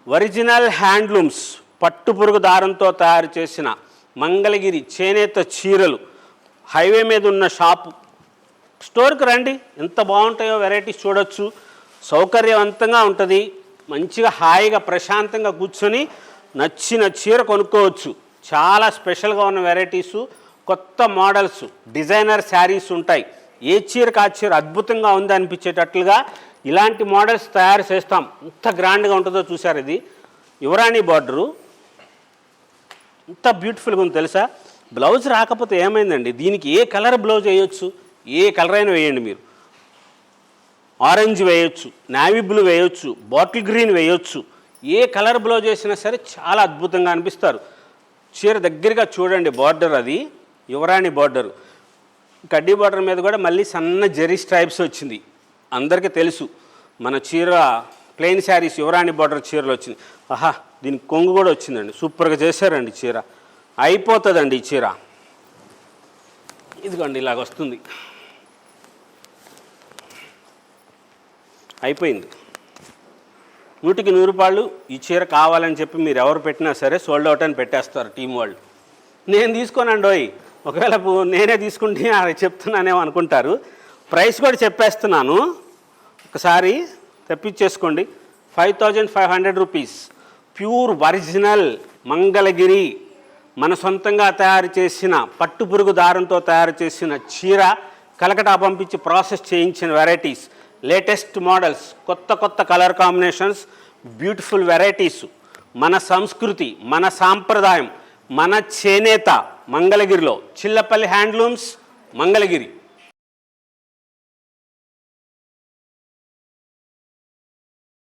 Original handlooms పట్టుపురుగు దారంతో తయారు చేసిన మంగళగిరి చేనేత చీరలు. హైవే మీద ఉన్న షాపు, స్టోర్కి రండి, ఎంత బాగుంటాయో వెరైటీస్ చూడొచ్చు. సౌకర్యవంతంగా ఉంటుంది. మంచిగా హాయిగా ప్రశాంతంగా కూర్చొని నచ్చిన చీర కొనుక్కోవచ్చు. చాలా స్పెషల్గా ఉన్న వెరైటీసు, కొత్త మోడల్స్, డిజైనర్ శారీస్ ఉంటాయి. ఏ చీరకు ఆ చీర అద్భుతంగా ఉంది అనిపించేటట్లుగా ఇలాంటి మోడల్స్ తయారు చేస్తాం. ఎంత గ్రాండ్గా ఉంటుందో చూసారు. ఇది యువరాణి బార్డరు, ఎంత బ్యూటిఫుల్గా ఉంది తెలుసా. బ్లౌజ్ రాకపోతే ఏమైందండి, దీనికి ఏ కలర్ బ్లౌజ్ వేయొచ్చు, ఏ కలర్ అయినా వేయండి మీరు. ఆరెంజ్ వేయొచ్చు, నావీ బ్లూ వేయొచ్చు, బాటిల్ గ్రీన్ వేయొచ్చు. ఏ కలర్ బ్లౌజ్ వేసినా సరే చాలా అద్భుతంగా అనిపిస్తారు. చీర దగ్గరగా చూడండి, బార్డర్ అది యువరాణి బార్డరు. కడ్డీ బార్డర్ మీద కూడా మళ్ళీ సన్న జెరీ స్ట్రైప్స్ వచ్చింది. అందరికీ తెలుసు మన చీర ప్లెయిన్ శారీస్ యువరాణి బార్డర్ చీరలు వచ్చింది. ఆహా, దీనికి కొంగు కూడా వచ్చిందండి, సూపర్గా చేశారండి. చీర అయిపోతుందండి. ఈ చీర ఇదిగోండి ఇలాగ వస్తుంది, అయిపోయింది. 100కి 100 రూపాయలు. ఈ చీర కావాలని చెప్పి మీరు ఎవరు పెట్టినా సరే సోల్డ్ అవుట్ అని పెట్టేస్తారు టీం వాళ్ళు. నేను తీసుకోనండోయ్, ఒకవేళ నేనే తీసుకుంటే చెప్తున్నానేమో అనుకుంటారు. ప్రైస్ కూడా చెప్పేస్తున్నాను, ఒకసారి తెప్పించేసుకోండి. 5500 రూపీస్. ప్యూర్ ఒరిజినల్ మంగళగిరి మన సొంతంగా తయారు చేసిన పట్టుపురుగు దారంతో తయారు చేసిన చీర, కలకటా పంపించి ప్రాసెస్ చేయించిన వెరైటీస్, లేటెస్ట్ మోడల్స్, కొత్త కొత్త కలర్ కాంబినేషన్స్, బ్యూటిఫుల్ వెరైటీస్. మన సంస్కృతి, మన సాంప్రదాయం, మన చేనేత మంగళగిరిలో. చిల్లపల్లి హ్యాండ్లూమ్స్, మంగళగిరి.